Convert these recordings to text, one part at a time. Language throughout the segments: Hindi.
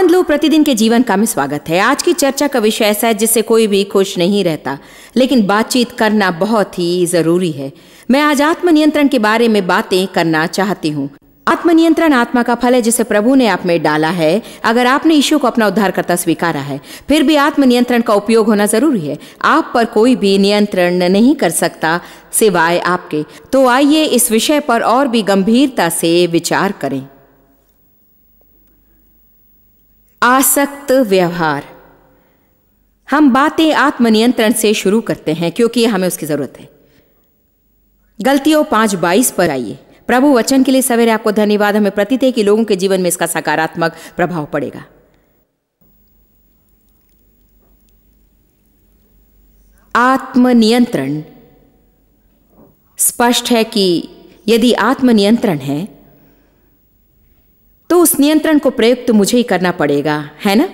आनंद लो प्रतिदिन के जीवन का में स्वागत है। आज की चर्चा का विषय ऐसा है जिससे कोई भी खुश नहीं रहता, लेकिन बातचीत करना बहुत ही जरूरी है। मैं आज आत्मनियंत्रण के बारे में बातें करना चाहती हूँ। आत्मनियंत्रण आत्मा का फल है जिसे प्रभु ने आप में डाला है। अगर आपने यीशु को अपना उद्धारकर्ता स्वीकारा है, फिर भी आत्मनियंत्रण का उपयोग होना जरूरी है। आप पर कोई भी नियंत्रण नहीं कर सकता सिवाय आपके। तो आइए इस विषय पर और भी गंभीरता से विचार करें। आसक्त व्यवहार। हम बातें आत्मनियंत्रण से शुरू करते हैं क्योंकि हमें उसकी जरूरत है। गलतियों 5:22 पर आइए। प्रभु वचन के लिए सवेरे आपको धन्यवाद। हमें प्रतीत है कि लोगों के जीवन में इसका सकारात्मक प्रभाव पड़ेगा। आत्मनियंत्रण। स्पष्ट है कि यदि आत्मनियंत्रण है तो उस नियंत्रण को प्रयुक्त मुझे ही करना पड़ेगा, है ना?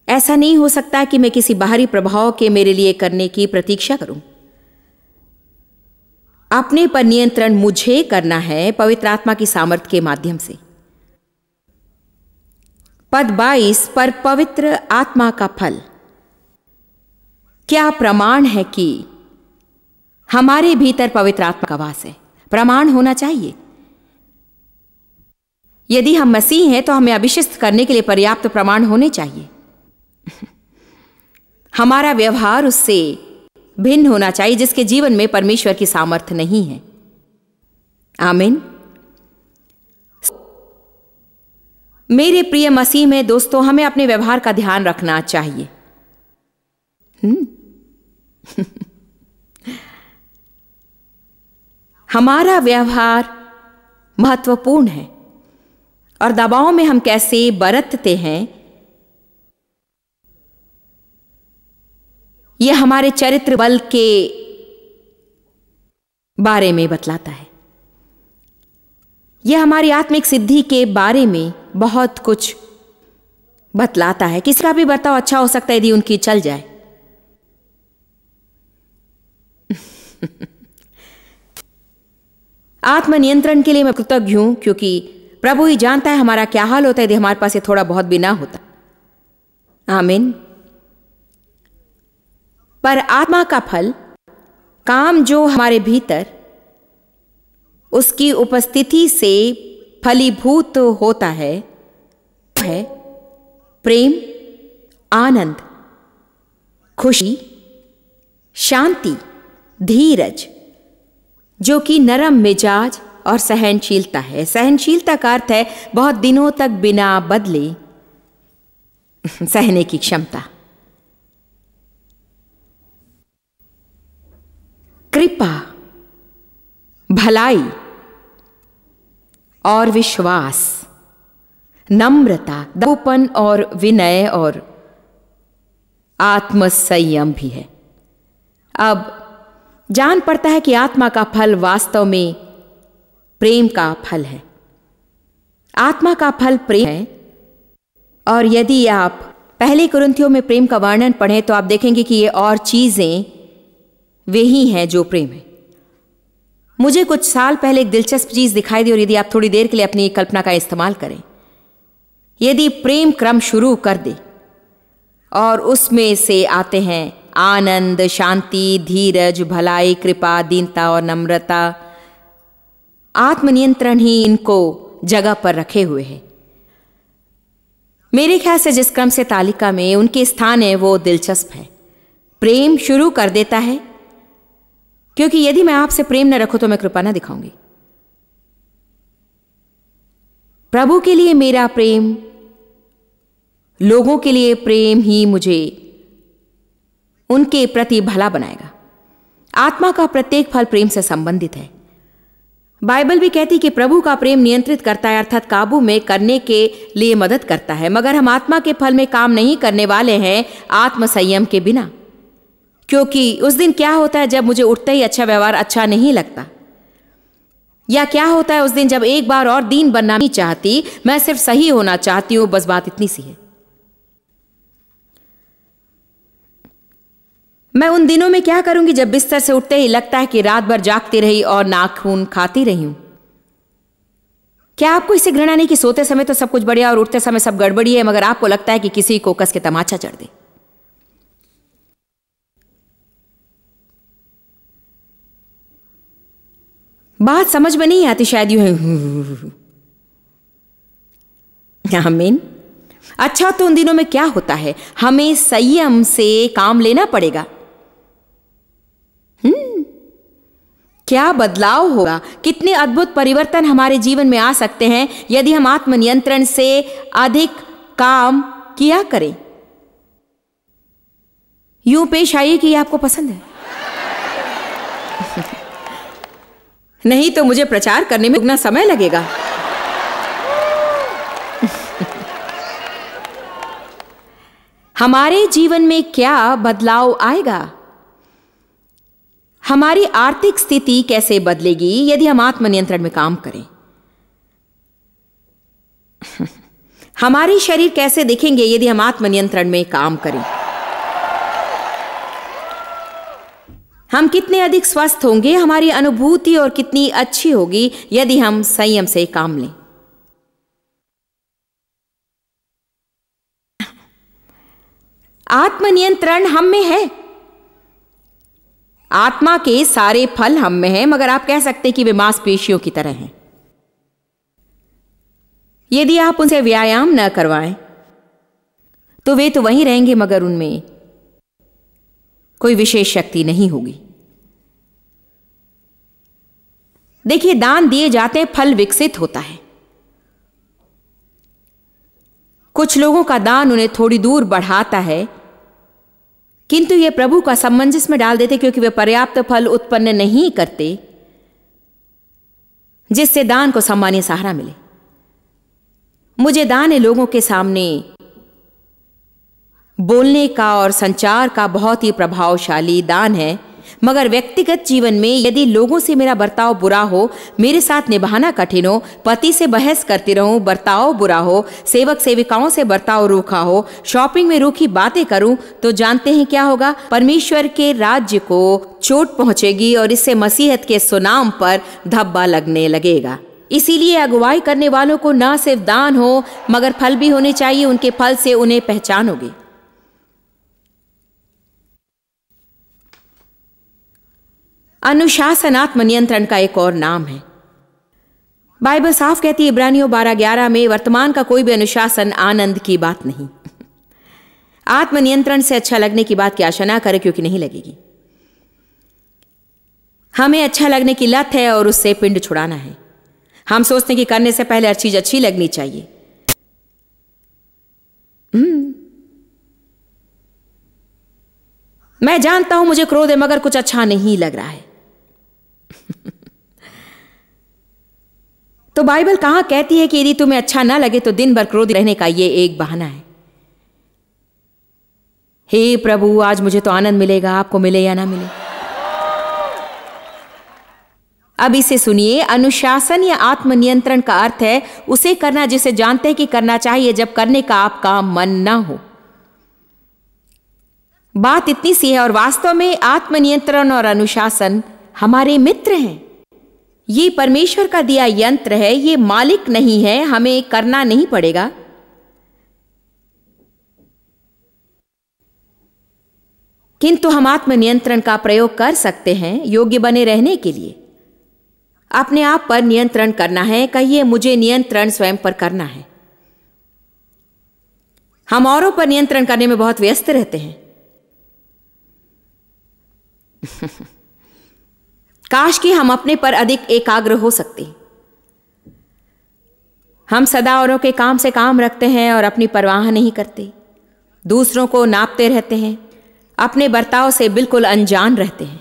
ऐसा नहीं हो सकता कि मैं किसी बाहरी प्रभाव के मेरे लिए करने की प्रतीक्षा करूं। अपने पर नियंत्रण मुझे करना है पवित्र आत्मा की सामर्थ्य के माध्यम से। पद 22 पर पवित्र आत्मा का फल क्या प्रमाण है कि हमारे भीतर पवित्र आत्मा का वास है? प्रमाण होना चाहिए। यदि हम मसीह हैं तो हमें अभिषिक्त करने के लिए पर्याप्त प्रमाण होने चाहिए। हमारा व्यवहार उससे भिन्न होना चाहिए जिसके जीवन में परमेश्वर की सामर्थ्य नहीं है। आमीन। मेरे प्रिय मसीह में दोस्तों, हमें अपने व्यवहार का ध्यान रखना चाहिए। हमारा व्यवहार महत्वपूर्ण है और दबाव में हम कैसे बरतते हैं यह हमारे चरित्र बल के बारे में बतलाता है। यह हमारी आत्मिक सिद्धि के बारे में बहुत कुछ बतलाता है। किसी का भी बर्ताव अच्छा हो सकता है यदि उनकी चल जाए। आत्मनियंत्रण के लिए मैं कृतज्ञ हूं क्योंकि प्रभु ही जानता है हमारा क्या हाल होता है यदि हमारे पास ये थोड़ा बहुत भी ना होता। आमीन। पर आत्मा का फल, काम जो हमारे भीतर उसकी उपस्थिति से फलीभूत होता है प्रेम, आनंद, खुशी, शांति, धीरज, जो कि नरम मिजाज और सहनशीलता है। सहनशीलता का अर्थ है बहुत दिनों तक बिना बदले सहने की क्षमता। कृपा, भलाई और विश्वास, नम्रता, दयालुपन और विनय और आत्मसंयम भी है। अब जान पड़ता है कि आत्मा का फल वास्तव में प्रेम का फल है। आत्मा का फल प्रेम है। और यदि आप पहले कुरिन्थियों में प्रेम का वर्णन पढ़ें तो आप देखेंगे कि ये और चीजें वे ही हैं जो प्रेम है। मुझे कुछ साल पहले एक दिलचस्प चीज दिखाई दी और यदि आप थोड़ी देर के लिए अपनी कल्पना का इस्तेमाल करें, यदि प्रेम क्रम शुरू कर दे और उसमें से आते हैं आनंद, शांति, धीरज, भलाई, कृपा, दीनता और नम्रता, आत्मनियंत्रण ही इनको जगह पर रखे हुए हैं। मेरे ख्याल से जिस क्रम से तालिका में उनके स्थान है वो दिलचस्प है। प्रेम शुरू कर देता है क्योंकि यदि मैं आपसे प्रेम न रखूं तो मैं कृपा न दिखाऊंगी। प्रभु के लिए मेरा प्रेम, लोगों के लिए प्रेम ही मुझे उनके प्रति भला बनाएगा। आत्मा का प्रत्येक फल प्रेम से संबंधित है। बाइबल भी कहती कि प्रभु का प्रेम नियंत्रित करता है, अर्थात काबू में करने के लिए मदद करता है। मगर हम आत्मा के फल में काम नहीं करने वाले हैं आत्मसंयम के बिना। क्योंकि उस दिन क्या होता है जब मुझे उठते ही अच्छा व्यवहार अच्छा नहीं लगता, या क्या होता है उस दिन जब एक बार और दीन बनना नहीं चाहती, मैं सिर्फ सही होना चाहती हूं। बस बात इतनी सी है। मैं उन दिनों में क्या करूंगी जब बिस्तर से उठते ही लगता है कि रात भर जागती रही और नाखून खाती रही हूं। क्या आपको इससे घृणा नहीं कि सोते समय तो सब कुछ बढ़िया और उठते समय सब गड़बड़ी है, मगर आपको लगता है कि किसी को कस के तमाचा चढ़ दे? बात समझ में नहीं आती शायद। यूं है आमीन। अच्छा, तो उन दिनों में क्या होता है? हमें संयम से काम लेना पड़ेगा। क्या बदलाव होगा, कितने अद्भुत परिवर्तन हमारे जीवन में आ सकते हैं यदि हम आत्मनियंत्रण से अधिक काम किया करें। यूं पेश आइए कि आपको पसंद है। नहीं तो मुझे प्रचार करने में उतना समय लगेगा। हमारे जीवन में क्या बदलाव आएगा? हमारी आर्थिक स्थिति कैसे बदलेगी यदि हम आत्मनियंत्रण में काम करें? हमारे शरीर कैसे दिखेंगे यदि हम आत्मनियंत्रण में काम करें? हम कितने अधिक स्वस्थ होंगे, हमारी अनुभूति और कितनी अच्छी होगी यदि हम संयम से काम लें। आत्मनियंत्रण हम में है। आत्मा के सारे फल हम में हैं, मगर आप कह सकते हैं कि वे मांसपेशियों की तरह हैं। यदि आप उनसे व्यायाम न करवाएं तो वे तो वहीं रहेंगे, मगर उनमें कोई विशेष शक्ति नहीं होगी। देखिए, दान दिए जाते हैं, फल विकसित होता है। कुछ लोगों का दान उन्हें थोड़ी दूर बढ़ाता है, किंतु ये प्रभु का सामंजस्य में डाल देते क्योंकि वे पर्याप्त फल उत्पन्न नहीं करते जिससे दान को सम्मानीय सहारा मिले। मुझे दान लोगों के सामने बोलने का और संचार का बहुत ही प्रभावशाली दान है, मगर व्यक्तिगत जीवन में यदि लोगों से मेरा बर्ताव बुरा हो, मेरे साथ निभाना कठिन हो, पति से बहस करती रहूं, बर्ताव बुरा हो, सेवक सेविकाओं से बर्ताव रूखा हो, शॉपिंग में रूखी बातें करूं, तो जानते हैं क्या होगा? परमेश्वर के राज्य को चोट पहुंचेगी और इससे मसीहत के सुनाम पर धब्बा लगने लगेगा। इसीलिए अगुवाई करने वालों को न सिर्फ दान हो मगर फल भी होने चाहिए। उनके फल से उन्हें पहचानोगे। अनुशासन आत्मनियंत्रण का एक और नाम है। बाइबल साफ कहती है इब्रानियों 12:11 में, वर्तमान का कोई भी अनुशासन आनंद की बात नहीं। आत्मनियंत्रण से अच्छा लगने की बात की आशा ना करें, क्योंकि नहीं लगेगी। हमें अच्छा लगने की लत है और उससे पिंड छुड़ाना है। हम सोचते हैं कि करने से पहले हर चीज अच्छी लगनी चाहिए। मैं जानता हूं मुझे क्रोध है, मगर कुछ अच्छा नहीं लग रहा है। तो बाइबल कहां कहती है कि यदि तुम्हें अच्छा ना लगे तो दिन भर क्रोध रहने का यह एक बहाना है। हे प्रभु, आज मुझे तो आनंद मिलेगा, आपको मिले या ना मिले। अब इसे सुनिए। अनुशासन या आत्मनियंत्रण का अर्थ है उसे करना जिसे जानते हैं कि करना चाहिए, जब करने का आपका मन ना हो। बात इतनी सी है, और वास्तव में आत्मनियंत्रण और अनुशासन हमारे मित्र हैं। ये परमेश्वर का दिया यंत्र है, ये मालिक नहीं है, हमें करना नहीं पड़ेगा। किंतु हम आत्मनियंत्रण का प्रयोग कर सकते हैं योग्य बने रहने के लिए। अपने आप पर नियंत्रण करना है। कहिए, मुझे नियंत्रण स्वयं पर करना है। हम औरों पर नियंत्रण करने में बहुत व्यस्त रहते हैं। काश कि हम अपने पर अधिक एकाग्र हो सकते। हम सदा औरों के काम से काम रखते हैं और अपनी परवाह नहीं करते। दूसरों को नापते रहते हैं, अपने बर्ताव से बिल्कुल अनजान रहते हैं।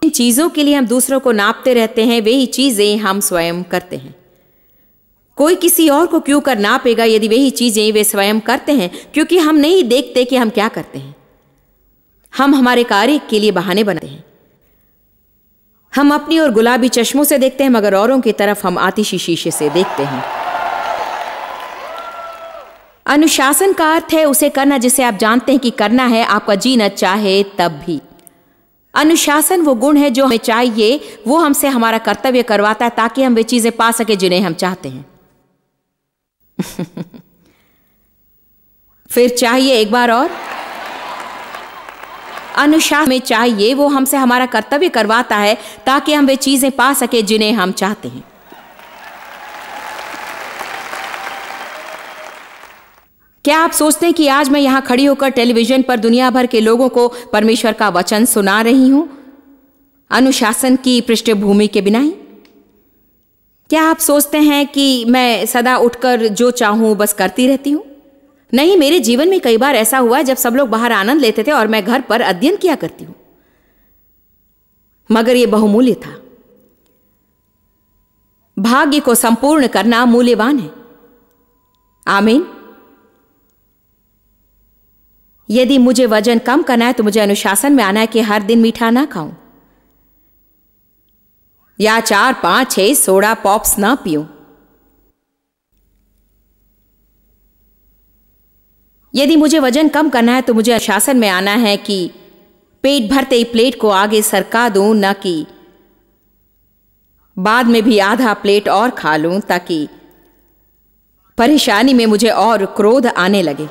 इन चीजों के लिए हम दूसरों को नापते रहते हैं, वे ही चीजें हम स्वयं करते हैं। कोई किसी और को क्यों कर नापेगा यदि वे ही चीजें वे स्वयं करते हैं? क्योंकि हम नहीं देखते कि हम क्या करते हैं। हम हमारे कार्य के लिए बहाने बनाते हैं। हम अपनी ओर गुलाबी चश्मों से देखते हैं, मगर औरों की तरफ हम आतिशी शीशे से देखते हैं। अनुशासन का अर्थ है उसे करना जिसे आप जानते हैं कि करना है, आपका जीना चाहे तब भी। अनुशासन वो गुण है जो हमें चाहिए, वो हमसे हमारा कर्तव्य करवाता है ताकि हम वे चीजें पा सके जिन्हें हम चाहते हैं। फिर चाहिए एक बार और, अनुशासन में चाहिए, वो हमसे हमारा कर्तव्य करवाता है ताकि हम वे चीजें पा सके जिन्हें हम चाहते हैं। क्या आप सोचते हैं कि आज मैं यहां खड़ी होकर टेलीविजन पर दुनिया भर के लोगों को परमेश्वर का वचन सुना रही हूं अनुशासन की पृष्ठभूमि के बिना ही? क्या आप सोचते हैं कि मैं सदा उठकर जो चाहूं बस करती रहती हूं? नहीं, मेरे जीवन में कई बार ऐसा हुआ है जब सब लोग बाहर आनंद लेते थे और मैं घर पर अध्ययन किया करती हूं, मगर यह बहुमूल्य था। भाग्य को संपूर्ण करना मूल्यवान है। आमीन। यदि मुझे वजन कम करना है तो मुझे अनुशासन में आना है कि हर दिन मीठा ना खाऊं या 4, 5, 6 सोडा पॉप्स ना पीऊं। यदि मुझे वजन कम करना है तो मुझे अनुशासन में आना है कि पेट भरते ही प्लेट को आगे सरका दूं, न कि बाद में भी आधा प्लेट और खा लूं ताकि परेशानी में मुझे और क्रोध आने लगे।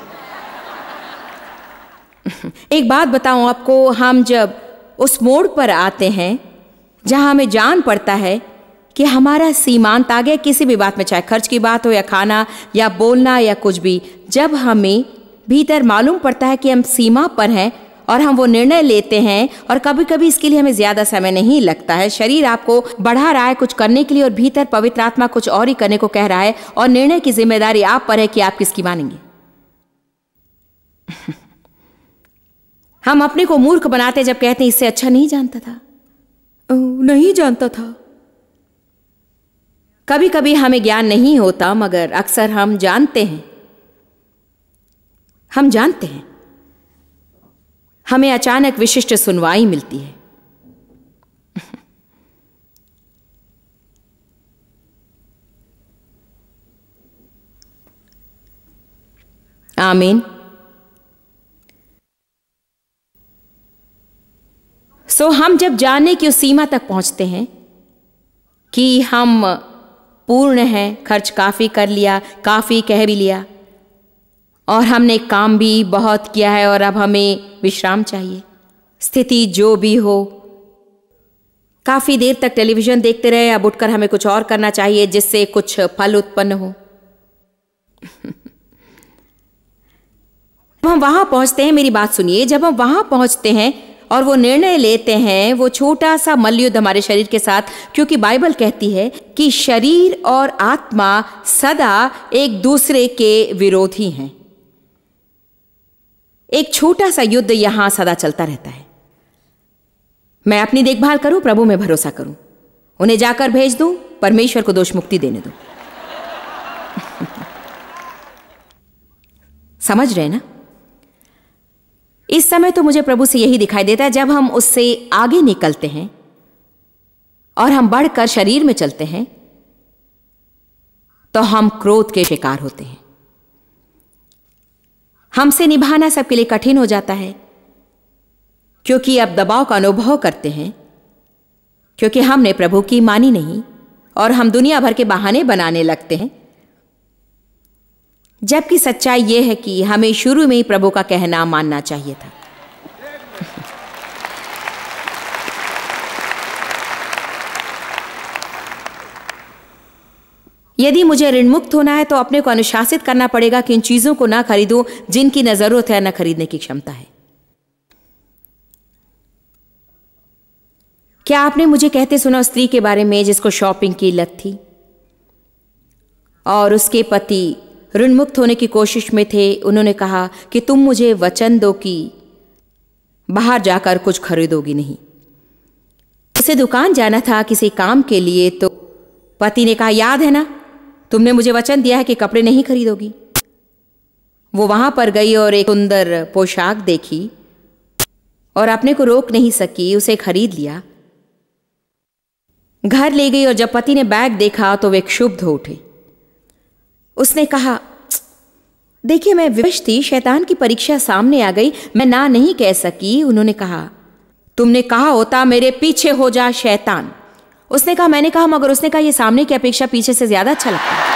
एक बात बताऊं आपको, हम जब उस मोड़ पर आते हैं जहां हमें जान पड़ता है कि हमारा सीमांत आ गया किसी भी बात में, चाहे खर्च की बात हो या खाना या बोलना या कुछ भी, जब हमें भीतर मालूम पड़ता है कि हम सीमा पर हैं और हम वो निर्णय लेते हैं, और कभी कभी इसके लिए हमें ज्यादा समय नहीं लगता है। शरीर आपको बढ़ा रहा है कुछ करने के लिए और भीतर पवित्र आत्मा कुछ और ही करने को कह रहा है, और निर्णय की जिम्मेदारी आप पर है कि आप किसकी मानेंगे। हम अपने को मूर्ख बनाते जब कहते हैं इससे अच्छा नहीं जानता था, नहीं जानता था। कभी कभी हमें ज्ञान नहीं होता, मगर अक्सर हम जानते हैं। हम जानते हैं, हमें अचानक विशिष्ट सुनवाई मिलती है। आमीन। सो हम जब जानने की उस सीमा तक पहुंचते हैं कि हम पूर्ण हैं, खर्च काफी कर लिया, काफी कह भी लिया, और हमने काम भी बहुत किया है और अब हमें विश्राम चाहिए, स्थिति जो भी हो, काफी देर तक टेलीविजन देखते रहे, अब उठकर हमें कुछ और करना चाहिए जिससे कुछ फल उत्पन्न हो। जब हम वहां पहुंचते हैं, मेरी बात सुनिए, जब हम वहां पहुंचते हैं और वो निर्णय लेते हैं, वो छोटा सा मल्लयुद्ध हमारे शरीर के साथ, क्योंकि बाइबल कहती है कि शरीर और आत्मा सदा एक दूसरे के विरोधी हैं। एक छोटा सा युद्ध यहां सदा चलता रहता है। मैं अपनी देखभाल करूं, प्रभु में भरोसा करूं, उन्हें जाकर भेज दूं, परमेश्वर को दोष मुक्ति देने दूं। समझ रहे ना? इस समय तो मुझे प्रभु से यही दिखाई देता है, जब हम उससे आगे निकलते हैं और हम बढ़कर शरीर में चलते हैं तो हम क्रोध के शिकार होते हैं। हमसे निभाना सबके लिए कठिन हो जाता है, क्योंकि अब दबाव का अनुभव करते हैं, क्योंकि हमने प्रभु की मानी नहीं और हम दुनिया भर के बहाने बनाने लगते हैं, जबकि सच्चाई यह है कि हमें शुरू में ही प्रभु का कहना मानना चाहिए था। यदि मुझे ऋण मुक्त होना है तो अपने को अनुशासित करना पड़ेगा कि इन चीजों को ना खरीदूं जिनकी न जरूरत है न खरीदने की क्षमता है। क्या आपने मुझे कहते सुना उस स्त्री के बारे में जिसको शॉपिंग की लत थी और उसके पति ऋण मुक्त होने की कोशिश में थे? उन्होंने कहा कि तुम मुझे वचन दो कि बाहर जाकर कुछ खरीदोगी नहीं। उसे दुकान जाना था किसी काम के लिए, तो पति ने कहा, याद है ना, तुमने मुझे वचन दिया है कि कपड़े नहीं खरीदोगी। वो वहां पर गई और एक सुंदर पोशाक देखी और अपने को रोक नहीं सकी, उसे खरीद लिया, घर ले गई, और जब पति ने बैग देखा तो वे क्षुब्ध हो उठे। उसने कहा, देखिए मैं विवश थी, शैतान की परीक्षा सामने आ गई, मैं ना नहीं कह सकी। उन्होंने कहा, तुमने कहा होता मेरे पीछे हो जा शैतान। उसने कहा, मैंने कहा, मगर उसने कहा, यह सामने की अपेक्षा पीछे से ज्यादा अच्छा लगता है।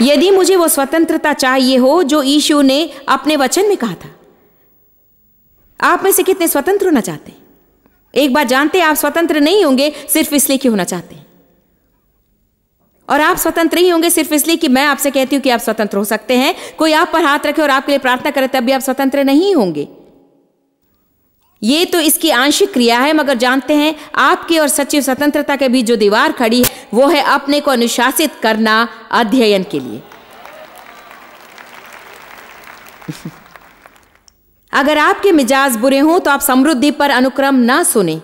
यदि मुझे वो स्वतंत्रता चाहिए हो जो यीशु ने अपने वचन में कहा था। आप में से कितने स्वतंत्र होना चाहते हैं? एक बात जानते हैं, आप स्वतंत्र नहीं होंगे सिर्फ इसलिए कि होना चाहते हैं, और आप स्वतंत्र नहीं होंगे सिर्फ इसलिए कि मैं आपसे कहती हूं कि आप स्वतंत्र हो सकते हैं। कोई आप पर हाथ रखे और आपके लिए प्रार्थना करे तब भी आप स्वतंत्र नहीं होंगे। ये तो इसकी आंशिक क्रिया है, मगर जानते हैं आपकी और सच्ची स्वतंत्रता के बीच जो दीवार खड़ी है वो है अपने को अनुशासित करना अध्ययन के लिए। अगर आपके मिजाज बुरे हों तो आप समृद्धि पर अनुक्रम ना सुने।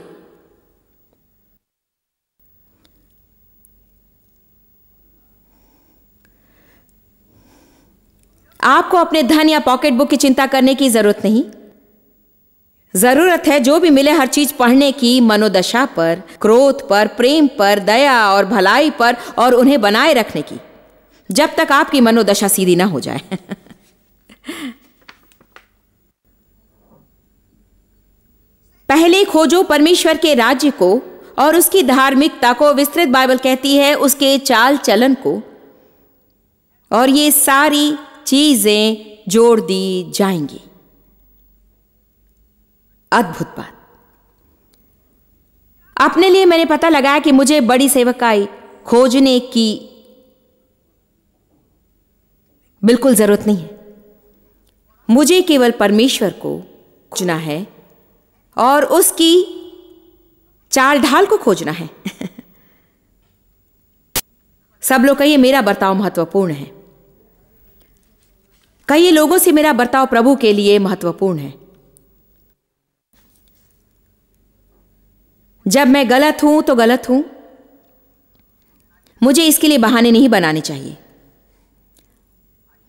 आपको अपने धन या पॉकेट बुक की चिंता करने की जरूरत नहीं। जरूरत है जो भी मिले हर चीज पढ़ने की, मनोदशा पर, क्रोध पर, प्रेम पर, दया और भलाई पर, और उन्हें बनाए रखने की जब तक आपकी मनोदशा सीधी ना हो जाए। पहले खोजो परमेश्वर के राज्य को और उसकी धार्मिकता को, विस्तृत बाइबल कहती है उसके चाल चलन को, और ये सारी चीजें जोड़ दी जाएंगी। अद्भुत बात। अपने लिए मैंने पता लगाया कि मुझे बड़ी सेवकाई खोजने की बिल्कुल जरूरत नहीं है। मुझे केवल परमेश्वर को खोजना है और उसकी चाल ढाल को खोजना है। सब लोग कहिए मेरा बर्ताव महत्वपूर्ण है। कई लोगों से मेरा बर्ताव प्रभु के लिए महत्वपूर्ण है। जब मैं गलत हूं तो गलत हूं, मुझे इसके लिए बहाने नहीं बनाने चाहिए,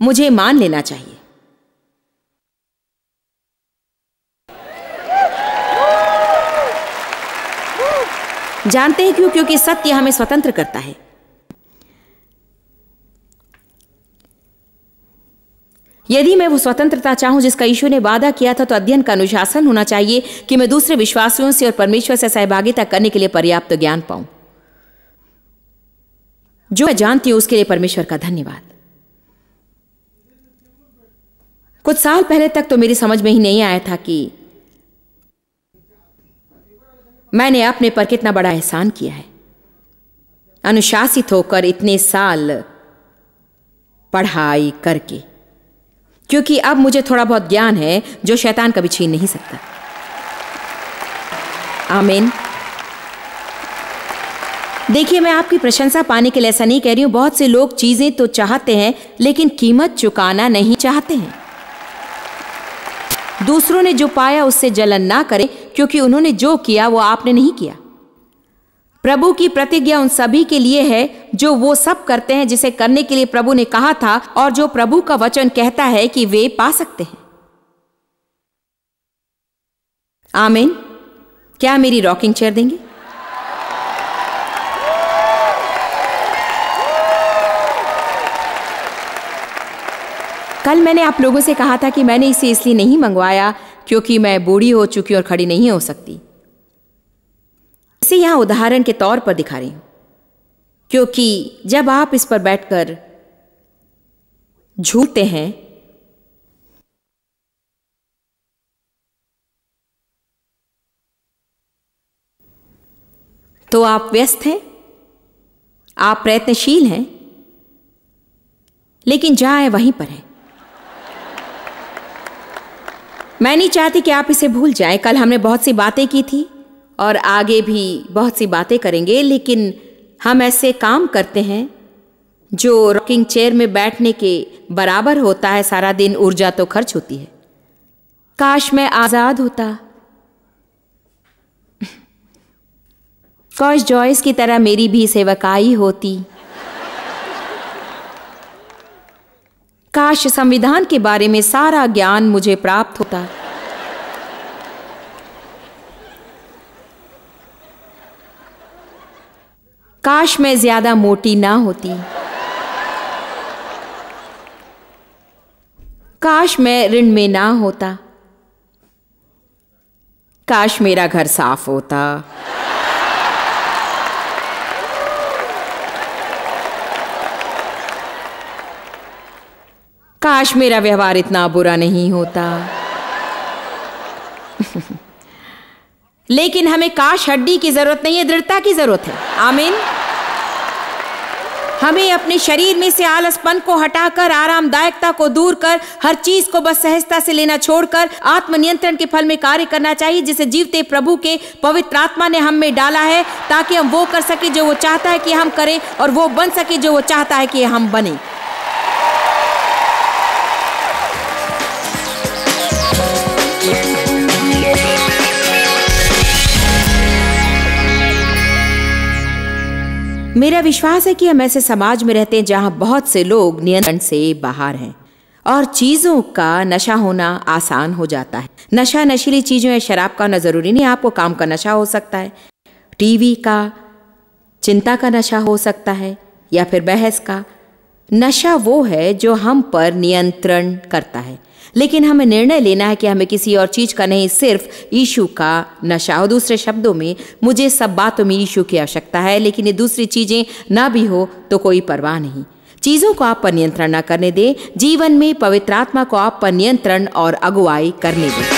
मुझे मान लेना चाहिए। जानते हैं क्यों? क्योंकि सत्य हमें स्वतंत्र करता है। यदि मैं वो स्वतंत्रता चाहूं जिसका यीशु ने वादा किया था, तो अध्ययन का अनुशासन होना चाहिए कि मैं दूसरे विश्वासियों से और परमेश्वर से सहभागिता करने के लिए पर्याप्त ज्ञान पाऊं। जो मैं जानती हूं उसके लिए परमेश्वर का धन्यवाद। कुछ साल पहले तक तो मेरी समझ में ही नहीं आया था कि मैंने अपने पर कितना बड़ा एहसान किया है, अनुशासित होकर इतने साल पढ़ाई करके, क्योंकि अब मुझे थोड़ा बहुत ज्ञान है जो शैतान कभी छीन नहीं सकता। आमीन। देखिए, मैं आपकी प्रशंसा पाने के लिए ऐसा नहीं कह रही हूं। बहुत से लोग चीजें तो चाहते हैं लेकिन कीमत चुकाना नहीं चाहते हैं। दूसरों ने जो पाया उससे जलन ना करें, क्योंकि उन्होंने जो किया वो आपने नहीं किया। प्रभु की प्रतिज्ञा उन सभी के लिए है जो वो सब करते हैं जिसे करने के लिए प्रभु ने कहा था, और जो प्रभु का वचन कहता है कि वे पा सकते हैं। आमीन। क्या मेरी रॉकिंग चेयर देंगे? कल मैंने आप लोगों से कहा था कि मैंने इसे इसलिए नहीं मंगवाया क्योंकि मैं बूढ़ी हो चुकी और खड़ी नहीं हो सकती। इसे यहां उदाहरण के तौर पर दिखा रही हूं, क्योंकि जब आप इस पर बैठकर झूठते हैं तो आप व्यस्त हैं, आप प्रयत्नशील हैं, लेकिन जहां है वहीं पर है। मैं नहीं चाहती कि आप इसे भूल जाएं। कल हमने बहुत सी बातें की थी और आगे भी बहुत सी बातें करेंगे, लेकिन हम ऐसे काम करते हैं जो रॉकिंग चेयर में बैठने के बराबर होता है। सारा दिन ऊर्जा तो खर्च होती है। काश मैं आजाद होता, काश जॉयस की तरह मेरी भी सेवकाई होती। काश संविधान के बारे में सारा ज्ञान मुझे प्राप्त होता। काश मैं ज्यादा मोटी ना होती। काश मैं ऋण में ना होता। काश मेरा घर साफ होता। काश मेरा व्यवहार इतना बुरा नहीं होता। लेकिन हमें काश हड्डी की जरूरत नहीं है, दृढ़ता की जरूरत है। आमीन। हमें अपने शरीर में से आलसपन को हटाकर, आरामदायकता को दूर कर, हर चीज को बस सहजता से लेना छोड़कर आत्मनियंत्रण के फल में कार्य करना चाहिए, जिसे जीवते प्रभु के पवित्र आत्मा ने हम में डाला है, ताकि हम वो कर सके जो वो चाहता है कि हम करें, और वो बन सके जो वो चाहता है कि हम बने। मेरा विश्वास है कि हम ऐसे समाज में रहते हैं जहां बहुत से लोग नियंत्रण से बाहर हैं और चीजों का नशा होना आसान हो जाता है। नशा नशीली चीजों या शराब का होना जरूरी नहीं, आपको काम का नशा हो सकता है, टीवी का, चिंता का नशा हो सकता है, या फिर बहस का। नशा वो है जो हम पर नियंत्रण करता है, लेकिन हमें निर्णय लेना है कि हमें किसी और चीज का नहीं, सिर्फ यीशु का नशा हो। दूसरे शब्दों में, मुझे सब बातों में यीशु की आवश्यकता है, लेकिन ये दूसरी चीजें ना भी हो तो कोई परवाह नहीं। चीजों को आप पर नियंत्रण ना करने दे, जीवन में पवित्र आत्मा को आप पर नियंत्रण और अगुवाई करने दें।